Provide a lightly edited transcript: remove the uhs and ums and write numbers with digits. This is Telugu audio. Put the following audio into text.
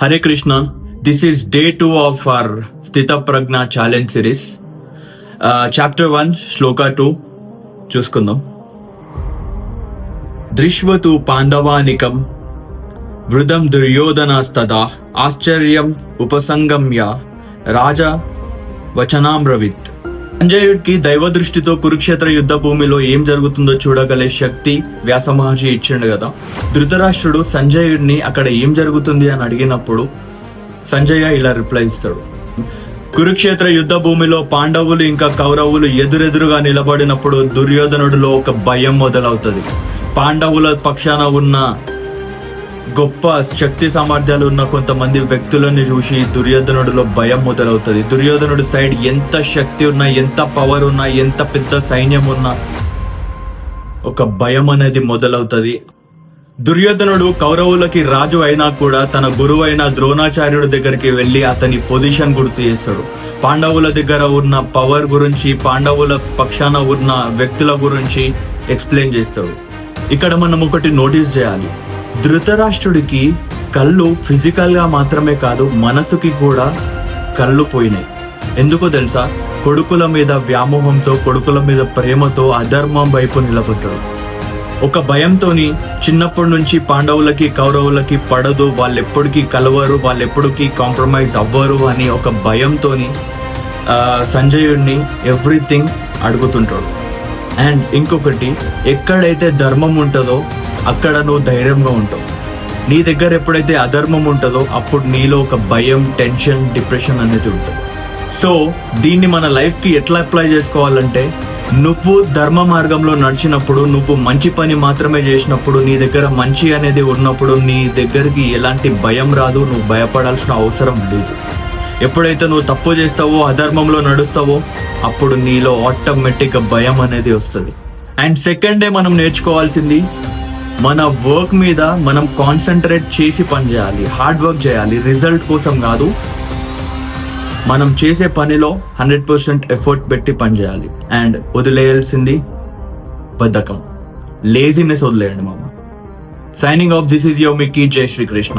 Hare Krishna. This is day 2 of our Sthita Pragna challenge series. Chapter 1, Shloka 2. చూసుకుందాం. దృష్వతు పాండవానికం వృదం దుర్యోధనస్తదా ఆశ్చర్యం ఉపసంగమ్య రాజా వచనామ్రవిత్. సంజయుడికి దైవ దృష్టితో కురుక్షేత్ర యుద్ధ భూమిలో ఏం జరుగుతుందో చూడగలే శక్తి వ్యాస మహర్షి ఇచ్చిండు కదా. ధృతరాష్ట్రుడు సంజయుడిని అక్కడ ఏం జరుగుతుంది అని అడిగినప్పుడు సంజయ ఇలా రిప్లై ఇస్తాడు. కురుక్షేత్ర యుద్ధ భూమిలో పాండవులు ఇంకా కౌరవులు ఎదురెదురుగా నిలబడినప్పుడు దుర్యోధనుడిలో ఒక భయం మొదలవుతుంది. పాండవుల పక్షాన ఉన్న గొప్ప శక్తి సామర్థ్యాలు ఉన్న కొంతమంది వ్యక్తులని చూసి దుర్యోధనుడిలో భయం మొదలవుతుంది. దుర్యోధనుడి సైడ్ ఎంత శక్తి ఉన్నా, ఎంత పవర్ ఉన్నా, ఎంత పెద్ద సైన్యం ఉన్నా ఒక భయం అనేది మొదలవుతుంది. దుర్యోధనుడు కౌరవులకి రాజు అయినా కూడా తన గురువు అయిన ద్రోణాచార్యుడి దగ్గరికి వెళ్ళి అతని పొజిషన్ గుర్తు చేస్తాడు. పాండవుల దగ్గర ఉన్న పవర్ గురించి, పాండవుల పక్షాన ఉన్న వ్యక్తుల గురించి ఎక్స్ప్లెయిన్ చేస్తాడు. ఇక్కడ మనం ఒకటి నోటీస్ చేయాలి. ధృతరాష్ట్రుడికి కళ్ళు ఫిజికల్ గా మాత్రమే కాదు, మనసుకి కూడా కళ్ళు పోయినాయి. ఎందుకో తెలుసా? కొడుకుల మీద వ్యామోహంతో, కొడుకుల మీద ప్రేమతో అధర్మం వైపు నిలబడ్డాడు. ఒక భయంతోని చిన్నప్పటి నుంచి పాండవులకి కౌరవులకి పడదు, వాళ్ళెప్పటికీ కలవరు, వాళ్ళెప్పటికీ కాంప్రమైజ్ అవ్వరు అని ఒక భయంతోని సంజయుడిని ఎవ్రీథింగ్ అడుగుతుంటాడు. అండ్ ఇంకొకటి, ఎక్కడైతే ధర్మం ఉంటుందో అక్కడ నువ్వు ధైర్యంగా ఉంటావు. నీ దగ్గర ఎప్పుడైతే అధర్మం ఉంటుందో అప్పుడు నీలో ఒక భయం, టెన్షన్, డిప్రెషన్ అనేది ఉంటుంది. సో దీన్ని మన లైఫ్కి ఎట్లా అప్లై చేసుకోవాలంటే, నువ్వు ధర్మ మార్గంలో నడిచినప్పుడు, నువ్వు మంచి పని మాత్రమే చేసినప్పుడు, నీ దగ్గర మంచి అనేది ఉన్నప్పుడు నీ దగ్గరికి ఎలాంటి భయం రాదు, నువ్వు భయపడాల్సిన అవసరం లేదు. ఎప్పుడైతే నువ్వు తప్పు చేస్తావో, అధర్మంలో నడుస్తావో అప్పుడు నీలో ఆటోమేటిక్గా భయం అనేది వస్తుంది. అండ్ సెకండ్ డే మనం నేర్చుకోవాల్సింది, మన వర్క్ మీద మనం కాన్సన్ట్రేట్ చేసి పని చేయాలి, హార్డ్ వర్క్ చేయాలి, రిజల్ట్ కోసం కాదు. మనం చేసే పనిలో 100% ఎఫర్ట్ పెట్టి పని చేయాలి. అండ్ వదిలేయాల్సింది బద్ధకం, లేజినెస్ వదిలేయండి మామ. Signing off, this is your Mickey. జై శ్రీకృష్ణ.